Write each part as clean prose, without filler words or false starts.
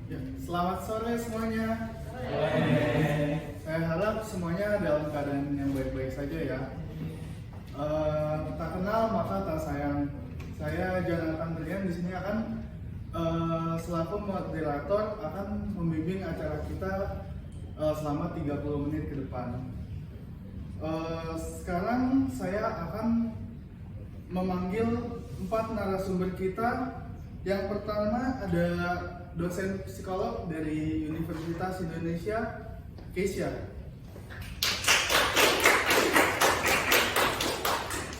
Ya, selamat sore semuanya. Saya harap semuanya dalam keadaan yang baik-baik saja ya. Tak kenal maka tak sayang. Saya Jonathan Brian di sini akan selaku moderator akan membimbing acara kita selama 30 menit ke depan. Sekarang saya akan memanggil 4 narasumber kita. Yang pertama ada dosen psikolog dari Universitas Indonesia, Keisha.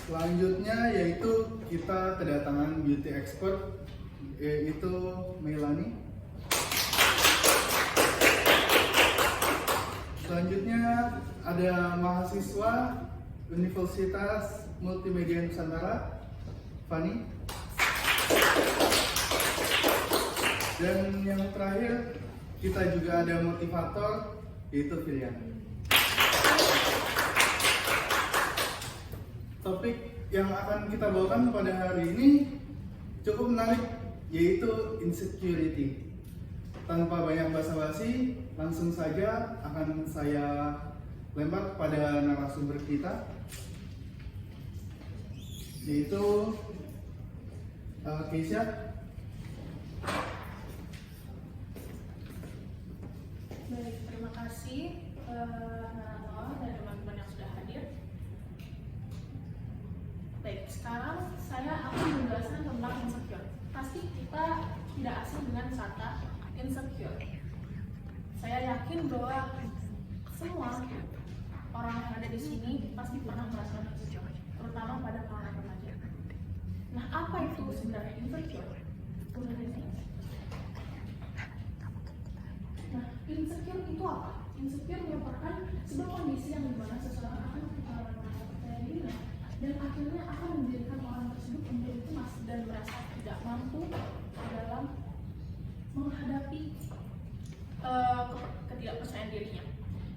Selanjutnya yaitu kita kedatangan beauty expert, yaitu Melanie. Selanjutnya ada mahasiswa Universitas Multimedia Nusantara, Fani. Dan yang terakhir kita juga ada motivator, yaitu Filian. Topik yang akan kita bawakan pada hari ini cukup menarik, yaitu insecurity. Tanpa banyak basa-basi, langsung saja akan saya lempar kepada narasumber kita, yaitu Keisha. Baik, terima kasih Narator dan teman-teman yang sudah hadir. Baik, sekarang saya akan menjelaskan tentang insecure. Pasti kita tidak asing dengan kata insecure. Saya yakin bahwa semua orang yang ada di sini pasti pernah merasakan insecure, terutama pada kalangan remaja. Nah, apa itu sebenarnya insecure? Nah, insecure itu apa? Insecure merupakan sebuah kondisi yang dimana seseorang akan merasa percaya diri dan akhirnya akan menjadikan orang tersebut menjadi cemas dan merasa tidak mampu dalam menghadapi ketidakpercayaan dirinya.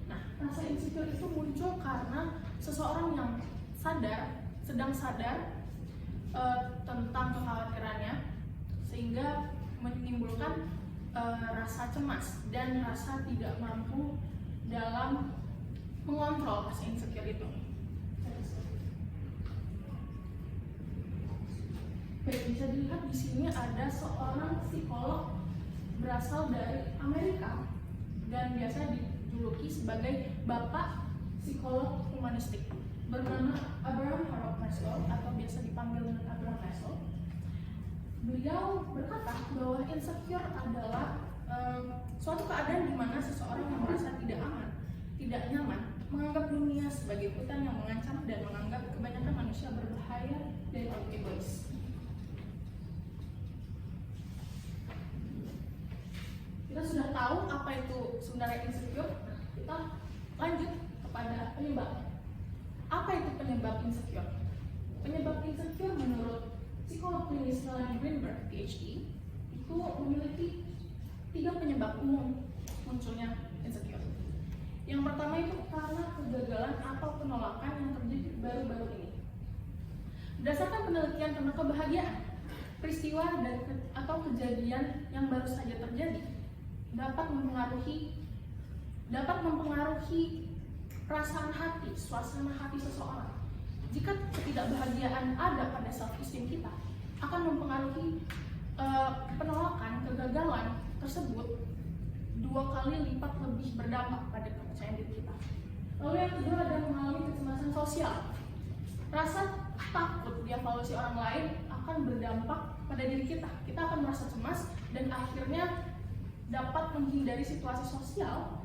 Nah, rasa insecure itu muncul karena seseorang yang sedang sadar tentang kekhawatirannya, sehingga menimbulkan rasa cemas dan rasa tidak mampu dalam mengontrol rasa insecure itu. Baik, bisa dilihat di sini ada seorang psikolog berasal dari Amerika dan biasa dijuluki sebagai Bapak Psikolog Humanistik, bernama Abraham Harold Maslow atau biasa dipanggil dengan Abraham Maslow. Beliau berkata bahwa insecure adalah suatu keadaan di mana seseorang yang merasa tidak aman, tidak nyaman, menganggap dunia sebagai hutan yang mengancam dan menganggap kebanyakan manusia berbahaya dan egois. Kita sudah tahu apa itu sebenarnya insecure. Kita lanjut kepada penyebab. Apa itu penyebab insecure? Penyebab insecure menurut psikolog klinis Melanie Greenberg, PhD, itu memiliki 3 penyebab umum munculnya insecure. Yang pertama itu karena kegagalan atau penolakan yang terjadi baru-baru ini. Berdasarkan penelitian tentang kebahagiaan, peristiwa atau kejadian yang baru saja terjadi dapat mempengaruhi perasaan hati, suasana hati seseorang. Jika ketidakbahagiaan ada pada self-esteem kita, akan mempengaruhi penolakan, kegagalan tersebut 2 kali lipat lebih berdampak pada kepercayaan diri kita. Lalu yang kedua ada mengalami kecemasan sosial. Rasa takut dievaluasi orang lain akan berdampak pada diri kita. Kita akan merasa cemas dan akhirnya dapat menghindari situasi sosial.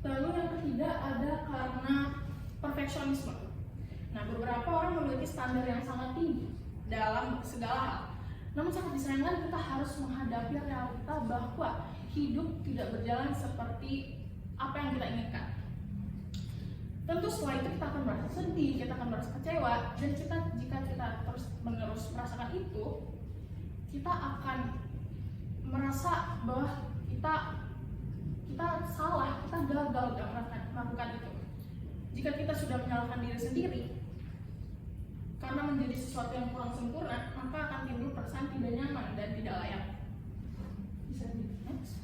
Lalu yang ketiga ada karena perfeksionisme. Nah, beberapa orang memiliki standar yang sangat tinggi dalam segala hal. Namun sangat disayangkan kita harus menghadapi realita bahwa hidup tidak berjalan seperti apa yang kita inginkan. Tentu setelah itu kita akan merasa sedih, kita akan merasa kecewa, dan jika kita terus menerus merasakan itu, kita akan merasa bahwa kita salah, kita gagal dalam melakukan itu. Jika kita sudah menyalahkan diri sendiri, karena menjadi sesuatu yang kurang sempurna, maka akan timbul perasaan tidak nyaman dan tidak layak. Bisa di next.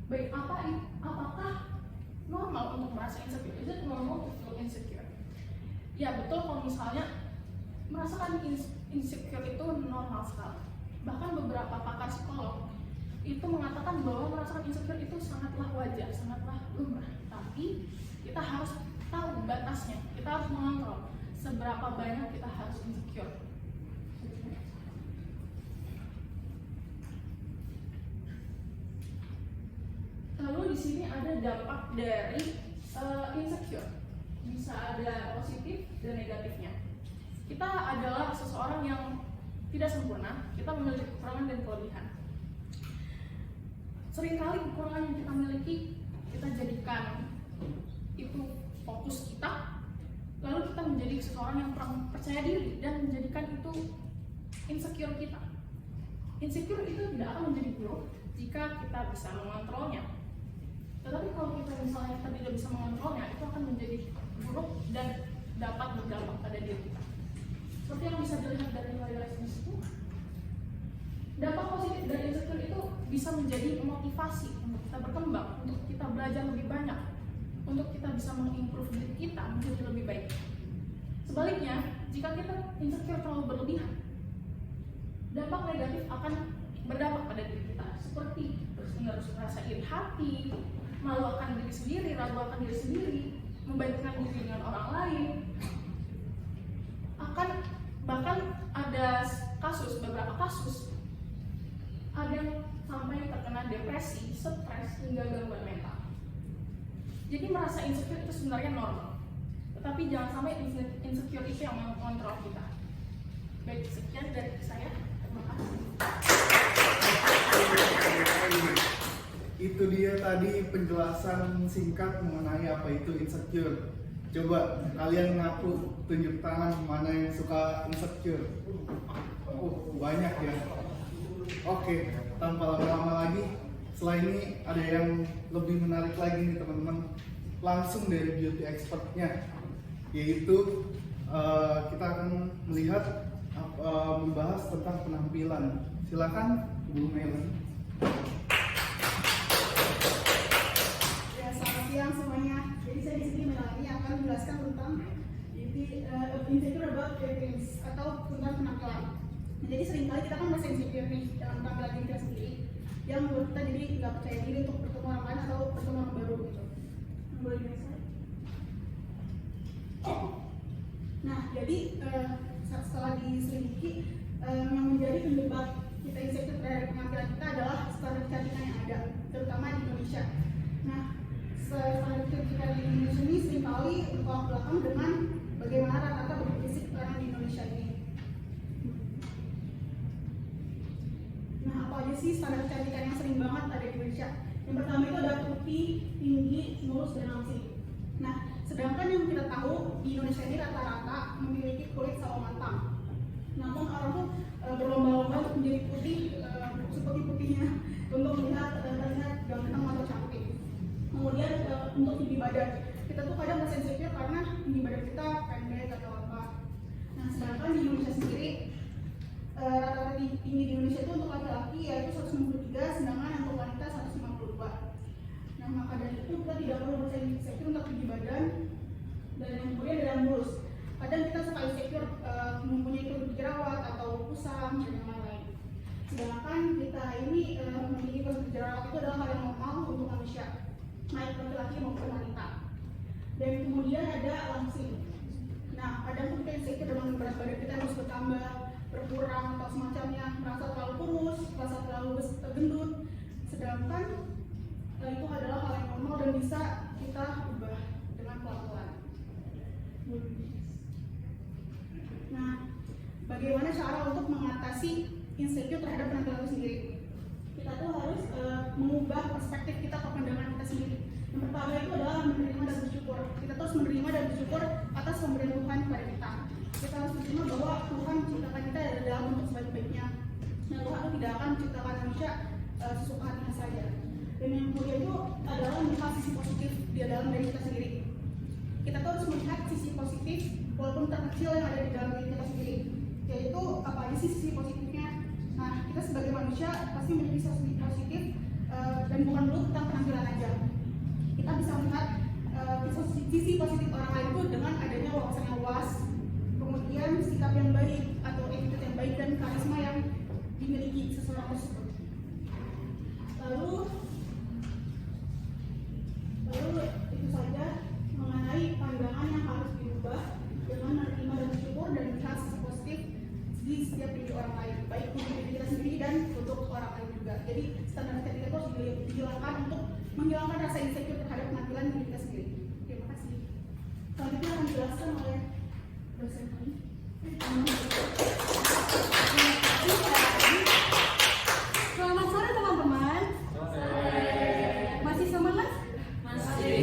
Baik, apakah normal untuk merasa insecure? Is it normal to feel insecure? Ya betul, kalau misalnya merasakan insecure itu normal sekali. Bahkan beberapa pakar psikolog itu mengatakan bahwa merasakan insecure itu sangatlah wajar, sangatlah lumrah. Tapi kita harus tahu batasnya, kita harus mengontrol seberapa banyak kita harus insecure. Lalu di sini ada dampak dari insecure, bisa ada positif dan negatifnya. Kita adalah seseorang yang tidak sempurna, kita memiliki kekurangan dan kelebihan. Seringkali kekurangan yang kita miliki kita jadikan itu fokus kita, lalu kita menjadi seseorang yang kurang percaya diri dan menjadikan itu insecure kita. Insecure itu tidak akan menjadi buruk jika kita bisa mengontrolnya. Tetapi kalau kita misalnya kita tidak bisa mengontrolnya, itu akan menjadi buruk dan dapat berdampak pada diri kita. Seperti yang bisa dilihat dari nilai itu, dampak positif dari insecure itu bisa menjadi motivasi untuk kita berkembang, untuk kita belajar lebih banyak, untuk kita bisa mengimprove diri kita menjadi lebih baik. Sebaliknya, jika kita insecure terlalu berlebihan, dampak negatif akan berdampak pada diri kita, seperti terus-menerus merasa iri hati, malu akan diri sendiri, ragu akan diri sendiri, membandingkan diri dengan orang lain. Akan bahkan ada beberapa kasus ada yang sampai terkena depresi, stres, hingga gangguan mental. Jadi merasa insecure itu sebenarnya normal, tetapi jangan sampai insecure itu yang mengontrol kita. Baik, sekian dari saya. Terima kasih. Itu dia tadi penjelasan singkat mengenai apa itu insecure. Coba kalian ngaku, tunjuk tangan mana yang suka insecure. Oh, banyak ya. Oke, tanpa lama-lama lagi, setelah ini ada yang lebih menarik lagi nih teman-teman. Langsung dari beauty expertnya, yaitu kita akan melihat membahas tentang penampilan. Silakan Bu Melanie. Ya, selamat siang semuanya. Jadi saya di sini Melanie akan menjelaskan tentang insecure about appearance atau tentang penampilan. Jadi seringkali kita kan merasa insecure nih dalam penampilan diri kita sendiri, yang membuat kita jadi nggak percaya diri untuk bertemu orang lain atau bertemu orang baru gitu. Boleh dijelaskan? Nah, jadi setelah diselidiki, yang menjadi penyebab kita insecure terhadap penampilan kita adalah standar kecantikan yang ada, terutama di Indonesia. Nah, standar kecantikan di Indonesia ini seringkali bertolak belakang dengan bagaimana rata-rata bentuk fisik orang di Indonesia ini. Nah, apa aja sih standar kecantikan yang sering banget ada di Indonesia? Yang pertama itu ada putih, tinggi, mulus, dan langsing. Nah, sedangkan yang kita tahu di Indonesia ini rata-rata memiliki kulit sawo matang. Namun orang tuh berlomba-lomba untuk menjadi putih seperti putihnya untuk terlihat ganteng atau cantik. Kemudian untuk tinggi badan, kita tuh kadang merasa insecure karena tinggi badan kita pendek atau apa. Nah, sedangkan di Indonesia sendiri rata-rata tinggi di Indonesia itu untuk laki-laki yaitu 193, sedangkan untuk wanita 152. Nah, maka dari itu kita tidak perlu merasa insecure untuk tinggi badan. Dan yang kemudian adalah mulus. Kadang kita suka insecure mempunyai kulit jerawat atau kusam dan yang lain. Sedangkan kita ini memiliki kulit jerawat itu adalah hal yang normal untuk manusia, baik laki-laki maupun wanita. Dan kemudian ada langsing. Nah, kadang kita insecure dengan berat badan kita harus bertambah, berkurang atau semacamnya, merasa terlalu kurus, merasa terlalu gendut. Sedangkan itu adalah hal yang normal dan bisa kita ubah dengan pelan-pelan. Nah, bagaimana cara untuk mengatasi insecure terhadap penampilan itu sendiri? Kita tuh harus mengubah perspektif kita ke pandangan kita sendiri. Yang pertama itu adalah menerima dan bersyukur. Kita terus menerima dan bersyukur atas pemberian Tuhan kepada kita. Kita harus menerima bahwa Tuhan menciptakan kita dalam bentuk sebaik-baiknya. Dan Tuhan itu tidak akan menciptakan manusia sesuka hatinya saja. Dan yang kedua itu adalah melihat sisi positif di dalam diri kita sendiri. kita tuh harus melihat sisi positif walaupun terkecil yang ada di dalam diri kita sendiri, yaitu apa aja sih sisi positifnya. Nah, kita sebagai manusia pasti memiliki sisi positif, dan bukan dulu tentang penampilan aja. Kita bisa melihat sisi positif orang lain itu dengan adanya wawasan yang luas, kemudian sikap yang baik atau attitude yang baik dan karisma yang dimiliki seseorang tersebut. Lalu itu saja mengenai pandangan yang harus diubah dengan menerima dan bersyukur dan melihat sisi positif di setiap diri orang lain, baik untuk diri kita sendiri dan untuk orang lain juga. Jadi standar kita harus dihilangkan untuk menghilangkan rasa insecure terhadap penampilan diri kita sendiri. Terima kasih. Selanjutnya akan dijelaskan oleh dosen kami. Selamat sore teman-teman. Masih semangat? Masih.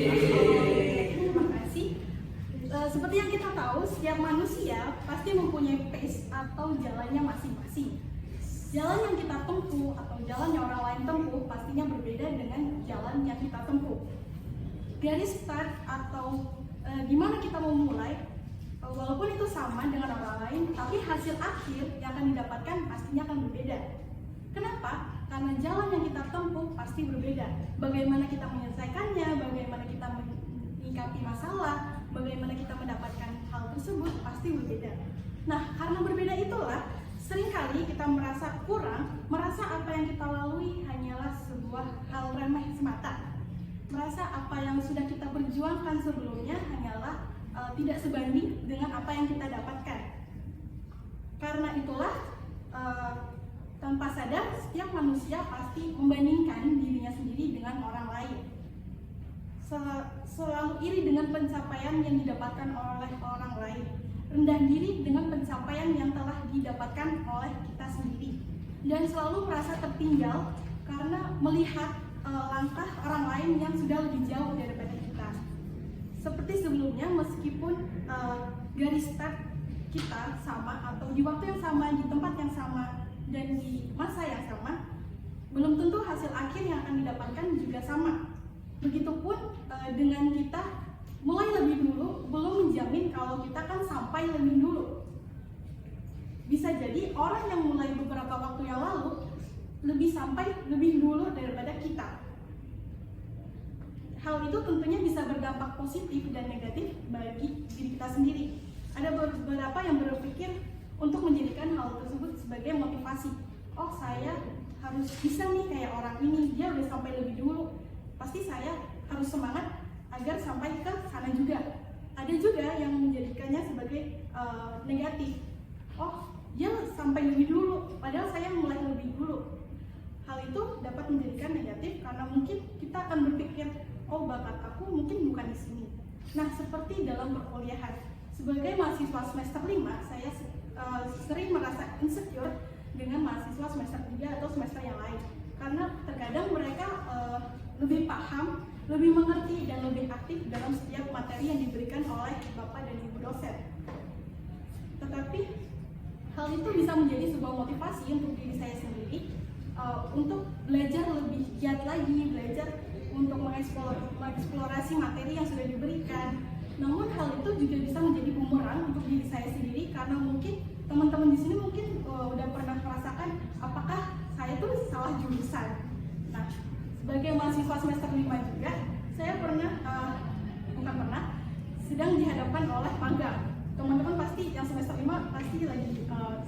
Terima kasih. Seperti yang kita tahu, setiap manusia pasti mempunyai pace atau jalannya masing-masing. Jalan yang kita tempuh atau jalan yang orang lain tempuh pastinya berbeda dengan jalan yang kita tempuh. Garis start atau gimana kita mau mulai, walaupun itu sama dengan orang lain, tapi hasil akhir yang akan didapatkan pastinya akan berbeda. Kenapa? Karena jalan yang kita tempuh pasti berbeda. Bagaimana kita menyelesaikannya, bagaimana kita menyikapi masalah, bagaimana kita mendapatkan hal tersebut pasti berbeda. Nah, karena berbeda itulah seringkali kita merasa kurang, merasa apa yang kita lalui hanyalah sebuah hal remeh semata. Merasa apa yang sudah kita perjuangkan sebelumnya hanyalah tidak sebanding dengan apa yang kita dapatkan. Karena itulah tanpa sadar setiap manusia pasti membandingkan dirinya sendiri dengan orang lain. Selalu iri dengan pencapaian yang didapatkan oleh orang lain, rendah diri dengan pencapaian yang telah didapatkan oleh kita sendiri, dan selalu merasa tertinggal karena melihat langkah orang lain yang sudah lebih jauh daripada kita. Seperti sebelumnya, meskipun garis start kita sama atau di waktu yang sama, di tempat yang sama, dan di masa yang sama, belum tentu hasil akhir yang akan didapatkan juga sama. Begitupun dengan kita mulai lebih dulu, belum menjamin kalau kita kan sampai lebih dulu. Bisa jadi orang yang mulai beberapa waktu yang lalu sampai lebih dulu daripada kita. Hal itu tentunya bisa berdampak positif dan negatif bagi diri kita sendiri. Ada beberapa yang berpikir untuk menjadikan hal tersebut sebagai motivasi. Oh, saya harus bisa nih kayak orang ini, dia udah sampai lebih dulu. Pasti saya harus semangat agar sampai ke sana juga. Ada juga yang menjadikannya sebagai negatif. Oh, dia sampai lebih dulu, padahal saya mulai lebih dulu. Hal itu dapat menjadikan negatif karena mungkin kita akan berpikir, oh bakat aku mungkin bukan di sini. Nah, seperti dalam perkuliahan, sebagai mahasiswa semester 5, saya sering merasa insecure dengan mahasiswa semester 3 atau semester yang lain. Karena terkadang mereka lebih paham, lebih mengerti, dan lebih aktif dalam setiap materi yang diberikan oleh Bapak dan Ibu dosen. Tetapi hal itu bisa menjadi sebuah motivasi untuk diri saya sendiri, untuk belajar lebih giat lagi, belajar untuk mengeksplorasi materi yang sudah diberikan. Namun hal itu juga bisa menjadi bumerang untuk diri saya sendiri, karena mungkin teman-teman di sini mungkin udah pernah merasakan apakah saya tuh salah jurusan. Nah, sebagai mahasiswa semester 5 juga, saya sedang dihadapkan oleh magang. Teman-teman pasti yang semester 5 pasti lagi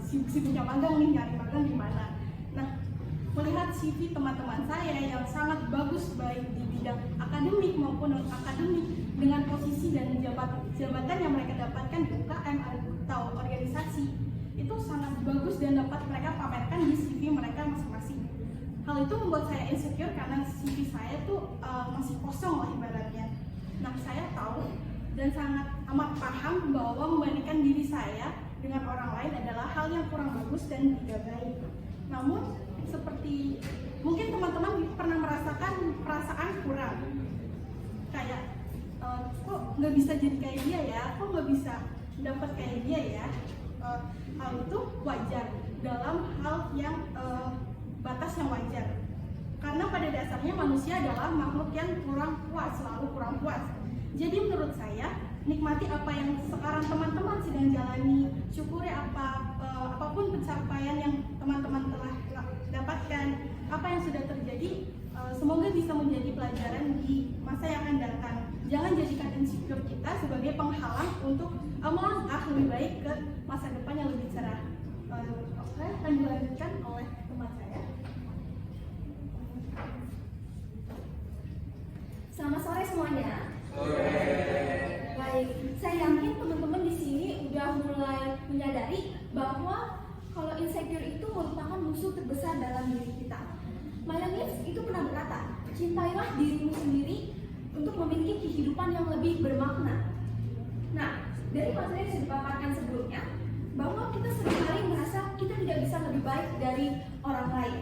sibuk-sibuknya magang nih, nyari magang di mana. Nah, melihat CV teman-teman saya yang sangat bagus baik di bidang akademik maupun non-akademik, dengan posisi dan jabatan yang mereka dapatkan di UKM atau organisasi, itu sangat bagus dan dapat mereka pamerkan di CV mereka masing-masing. Hal itu membuat saya insecure karena CV saya tuh masih kosong lah ibaratnya. Nah, saya tahu dan sangat amat paham bahwa membandingkan diri saya dengan orang lain adalah hal yang kurang bagus dan tidak baik. Namun, seperti mungkin teman-teman pernah merasakan perasaan kurang, kayak kok nggak bisa jadi kayak dia ya, kok nggak bisa dapat kayak dia ya. Hal itu wajar dalam hal yang batas yang wajar, karena pada dasarnya manusia adalah makhluk yang kurang puas, selalu kurang puas. Jadi menurut saya nikmati apa yang sekarang teman-teman sedang jalani, syukuri apapun pencapaian yang teman-teman telah dapatkan, apa yang sudah terjadi, semoga bisa menjadi pelajaran di masa yang akan datang. Jangan jadikan insecure kita sebagai penghalang untuk melangkah lebih baik ke masa depan yang lebih cerah. Oke, akan dilanjutkan oleh teman saya. Selamat sore semuanya. Baik, saya yakin teman-teman di sini udah mulai menyadari bahwa kalau insecure itu merupakan musuh terbesar dalam diri kita. Maya Mills itu pernah berkata, cintailah dirimu sendiri untuk memiliki kehidupan yang lebih bermakna. Nah, dari materi yang sudah dipaparkan sebelumnya, bahwa kita seringkali merasa kita tidak bisa lebih baik dari orang lain.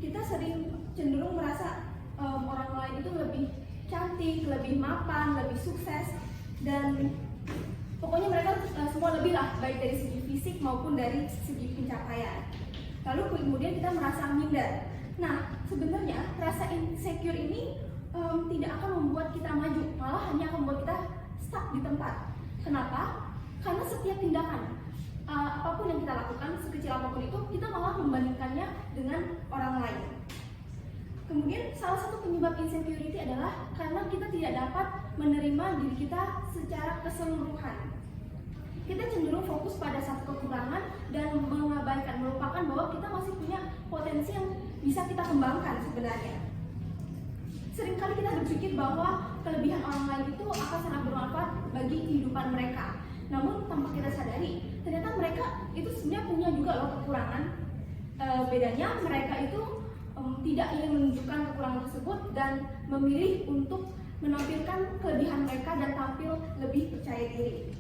Kita sering cenderung merasa orang lain itu lebih cantik, lebih mapan, lebih sukses, dan pokoknya mereka semua lebih lah, baik dari segi fisik maupun dari segi pencapaian. Lalu kemudian kita merasa minder. Nah, sebenarnya rasa insecure ini tidak akan membuat kita maju, malah hanya akan membuat kita stuck di tempat. Kenapa? Karena setiap tindakan apapun yang kita lakukan, sekecil apapun itu, kita malah membandingkannya dengan orang lain. Kemudian salah satu penyebab insecurity adalah karena kita tidak dapat menerima diri kita secara keseluruhan. Kita cenderung fokus pada satu kekurangan dan mengabaikan, melupakan bahwa kita masih punya potensi yang bisa kita kembangkan sebenarnya. Seringkali kita berpikir bahwa kelebihan orang lain itu akan sangat bermanfaat bagi kehidupan mereka. Namun tanpa kita sadari, ternyata mereka itu sebenarnya punya juga loh kekurangan. Bedanya mereka itu tidak ingin menunjukkan kekurangan tersebut dan memilih untuk menampilkan kelebihan mereka dan tampil lebih percaya diri.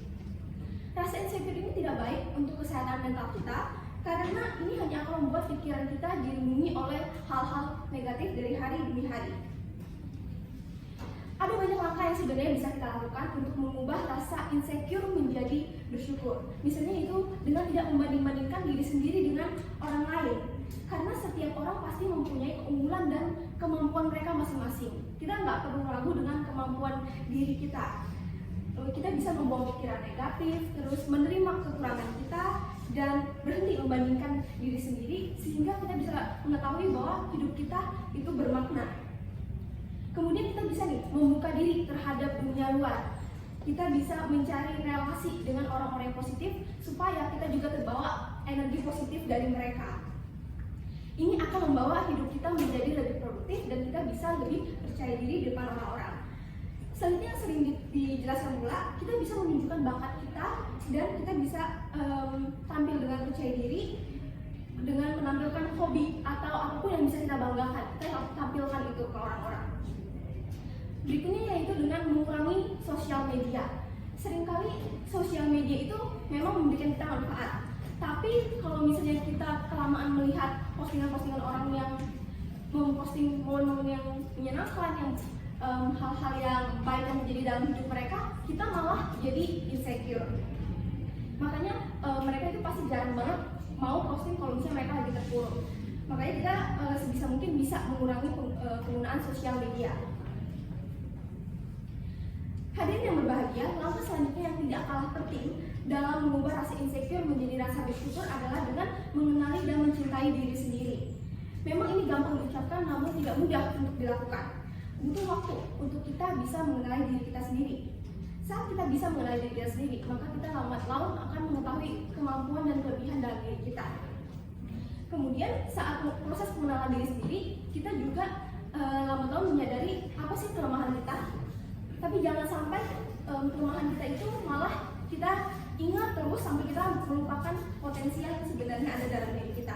Rasa insecure ini tidak baik untuk kesehatan mental kita karena ini hanya akan membuat pikiran kita dilindungi oleh hal-hal negatif dari hari demi hari. Ada banyak langkah yang sebenarnya bisa kita lakukan untuk mengubah rasa insecure menjadi bersyukur. Misalnya itu dengan tidak membanding-bandingkan diri sendiri dengan orang lain. Karena setiap orang pasti mempunyai keunggulan dan kemampuan mereka masing-masing. Kita nggak perlu ragu dengan kemampuan diri kita. Kita bisa membawa pikiran negatif, terus menerima kekurangan kita, dan berhenti membandingkan diri sendiri sehingga kita bisa mengetahui bahwa hidup kita itu bermakna. Kemudian kita bisa nih membuka diri terhadap dunia luar. Kita bisa mencari relasi dengan orang-orang yang positif supaya kita juga terbawa energi positif dari mereka. Ini akan membawa hidup kita menjadi lebih produktif dan kita bisa lebih percaya diri di depan orang-orang. Selanjutnya yang sering dijelaskan pula, kita bisa menunjukkan bakat kita dan kita bisa tampil dengan percaya diri dengan menampilkan hobi atau apapun yang bisa kita banggakan. Kita tampilkan itu ke orang-orang. Berikutnya yaitu dengan mengurangi sosial media. Seringkali sosial media itu memang memberikan kita manfaat. Tapi kalau misalnya kita kelamaan melihat postingan-postingan orang yang memposting momen-momen yang menyenangkan, yang hal-hal yang baik yang terjadi dalam hidup mereka, kita malah jadi insecure. Makanya mereka itu pasti jarang banget mau posting kalau misalnya mereka lagi terpuruk. Makanya kita sebisa mungkin bisa mengurangi penggunaan sosial media. Hadirin yang berbahagia, langkah selanjutnya yang tidak kalah penting dalam mengubah rasa insecure menjadi rasa bersyukur adalah dengan mengenali dan mencintai diri sendiri. Memang ini gampang diucapkan namun tidak mudah untuk dilakukan. Butuh waktu untuk kita bisa mengenali diri kita sendiri. Saat kita bisa mengenali diri kita sendiri, maka kita lambat laun akan mengetahui kemampuan dan kelebihan dalam diri kita. Kemudian saat proses pengenalan diri sendiri, kita juga lambat laun menyadari apa sih kelemahan kita. Tapi jangan sampai kelemahan kita itu malah kita ingat terus sampai kita melupakan potensial yang sebenarnya ada dalam diri kita.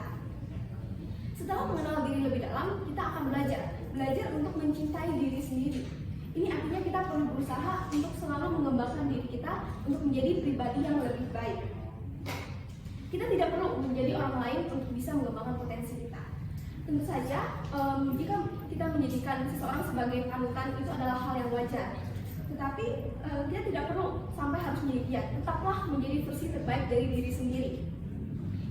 Setelah mengenal diri lebih dalam, kita akan belajar untuk mencintai diri sendiri. Ini artinya kita perlu berusaha untuk selalu mengembangkan diri kita untuk menjadi pribadi yang lebih baik. Kita tidak perlu menjadi orang lain untuk bisa mengembangkan potensi kita. Tentu saja, jika kita menjadikan seseorang sebagai panutan itu adalah hal yang wajar. Tetapi kita tidak perlu sampai harus menjadi dia. Tetaplah menjadi versi terbaik dari diri sendiri.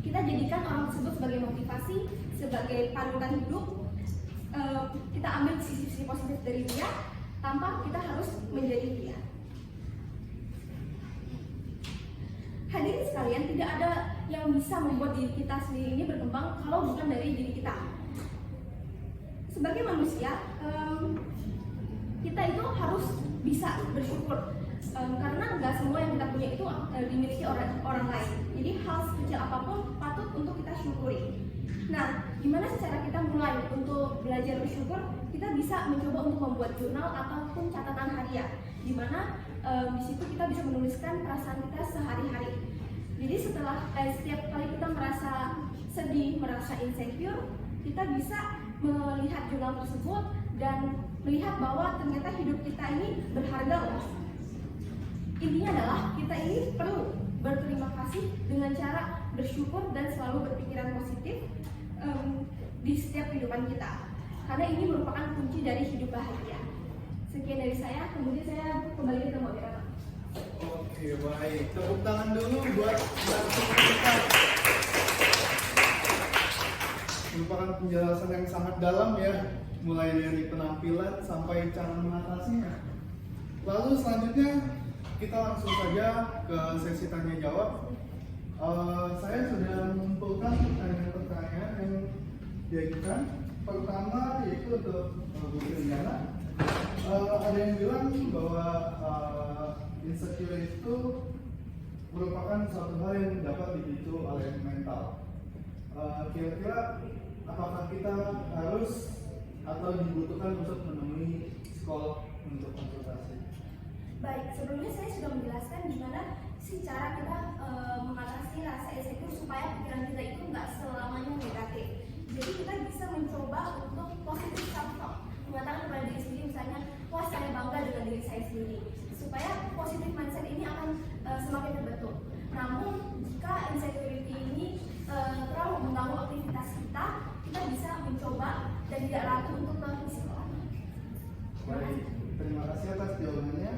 Kita jadikan orang tersebut sebagai motivasi, sebagai panutan hidup. Kita ambil sisi-sisi positif dari dia tanpa kita harus menjadi dia. Hadirin sekalian, tidak ada yang bisa membuat diri kita sendiri ini berkembang kalau bukan dari diri kita. Sebagai manusia, kita itu harus bisa bersyukur, karena nggak semua yang kita punya itu dimiliki orang lain. Jadi hal sekecil apapun patut untuk kita syukuri. Nah, gimana cara kita mulai untuk belajar bersyukur? Kita bisa mencoba untuk membuat jurnal ataupun catatan harian, di mana di situ kita bisa menuliskan perasaan kita sehari-hari. Jadi setiap kali kita merasa sedih, merasa insecure, kita bisa melihat jurnal tersebut dan melihat bahwa ternyata hidup kita ini berharga loh. Intinya adalah kita ini perlu berterima kasih dengan cara bersyukur dan selalu berpikiran positif di setiap kehidupan kita, karena ini merupakan kunci dari hidup bahagia. Sekian dari saya, kemudian saya kembali ke moderator. Oke, baik. Tepuk tangan dulu buat narasumber kita. Merupakan penjelasan yang sangat dalam ya, mulai dari penampilan sampai cara mengatasinya. Lalu selanjutnya kita langsung saja ke sesi tanya jawab. Saya sudah mengumpulkan pertanyaan yang diajukan. Pertama yaitu untuk Bu Triana. Ada yang bilang bahwa insecure itu merupakan suatu hal yang dapat dipicu oleh mental. Kira-kira apakah kita harus atau dibutuhkan untuk menemui psikolog untuk konsultasi? Baik, sebelumnya saya sudah menjelaskan gimana sih cara kita mengatasi rasa insecure supaya pikiran kita itu nggak selamanya negatif. Jadi kita bisa mencoba untuk positive self-talk, mengatakan kepada diri sendiri misalnya, wah saya bangga dengan diri saya sendiri, supaya positive mindset ini akan semakin terbentuk. Namun jika insecurity ini terlalu mengganggu aktivitas kita, kita bisa mencoba dan tidak ragu untuk ke psikolog. Baik, terima kasih atas jawabannya.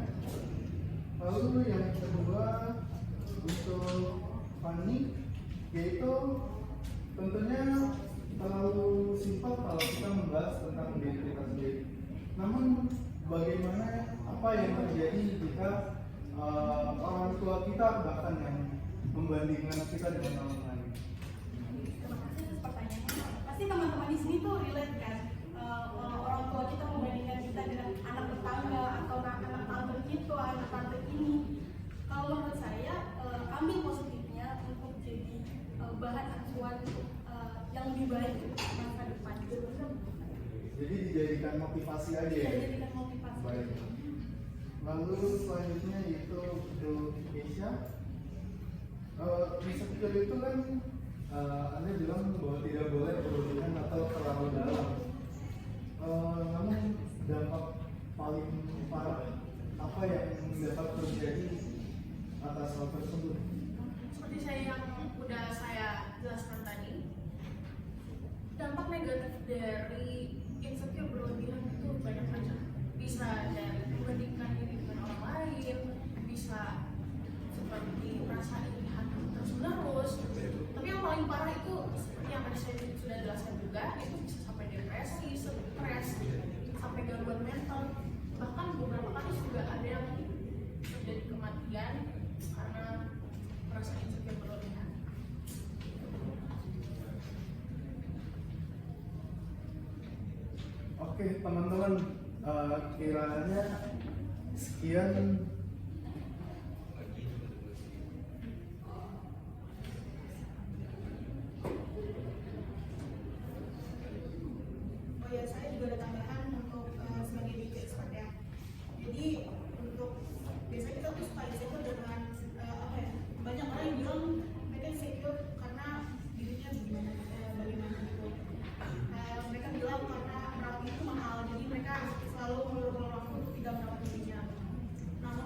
Lalu yang kedua untuk Fanny, yaitu tentunya terlalu simpel kalau kita membahas tentang diri kita sendiri. Namun bagaimana apa yang terjadi jika orang tua kita bahkan yang membandingkan kita dengan orang lain? Terima kasih atas pertanyaannya. Pasti teman-teman di sini tuh relate kan, orang tua kita membandingkan kita dengan anak tetangga atau anak tante gitu, anak tante ini. Kalau menurut saya, ambil positifnya untuk jadi bahan acuan yang lebih baik untuk masa depan. Jadi dijadikan motivasi aja ya? Dijadikan motivasi. Baik. Lalu selanjutnya yaitu untuk Keisha. Insecure itu kan Anda bilang bahwa tidak boleh berlebihan atau terlalu dalam. Namun dampak paling parah apa yang dapat terjadi atas hal tersebut? Seperti yang udah saya jelaskan tadi, dampak negatif dari insecure berlebihan itu banyak macam. Bisa dari membandingkan diri dengan orang lain, bisa seperti merasa iri hati terus-menerus. Tapi yang paling parah itu seperti yang tadi saya sudah jelaskan juga, itu bisa sampai depresi, stres, sampai gangguan mental. Bahkan beberapa kali juga ada yang terjadi kematian karena merasa insecure berlebihan. Oke teman-teman, kiranya sekian Oh ya, saya juga ada tambahan untuk sebagai big expert ya. Jadi untuk biasanya kita tuh suka insecure dengan apa ya? Banyak orang yang bilang mereka insecure karena dirinya bagaimana gitu. Mereka bilang karena merawat itu mahal, jadi mereka selalu menurut waktu untuk tidak merawat dirinya. Namun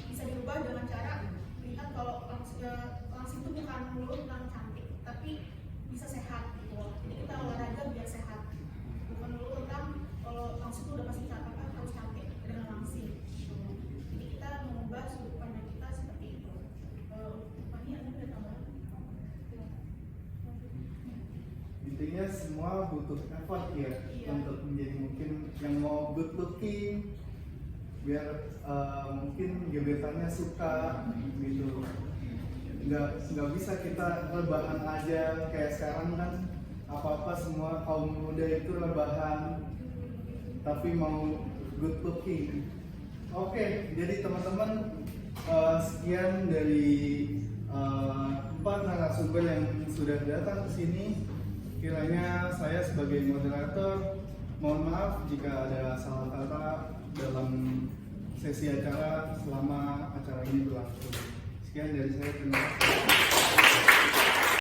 bisa dirubah dengan cara lihat kalau langsing itu bukan melulu tentang cantik, tapi bisa sehat gitu loh. Jadi kita olahraga biar sehat, bukan melulu tentang kalau langsing itu udah pasti cantik, harus cantik dengan langsing gitu. Jadi kita mengubah sudut pandang kita seperti itu. Ini ada tambahan? Intinya semua butuh effort ya, Iya. untuk menjadi mungkin yang mau good looking, biar mungkin gebetannya suka gitu. Nggak bisa kita rebahan aja kayak sekarang kan, apa-apa semua kaum muda itu rebahan tapi mau good looking. Oke, jadi teman-teman, sekian dari 4 narasumber yang sudah datang ke sini. Kiranya saya sebagai moderator mohon maaf jika ada salah kata dalam sesi acara selama acara ini berlangsung. Sekian dari saya, terima kasih.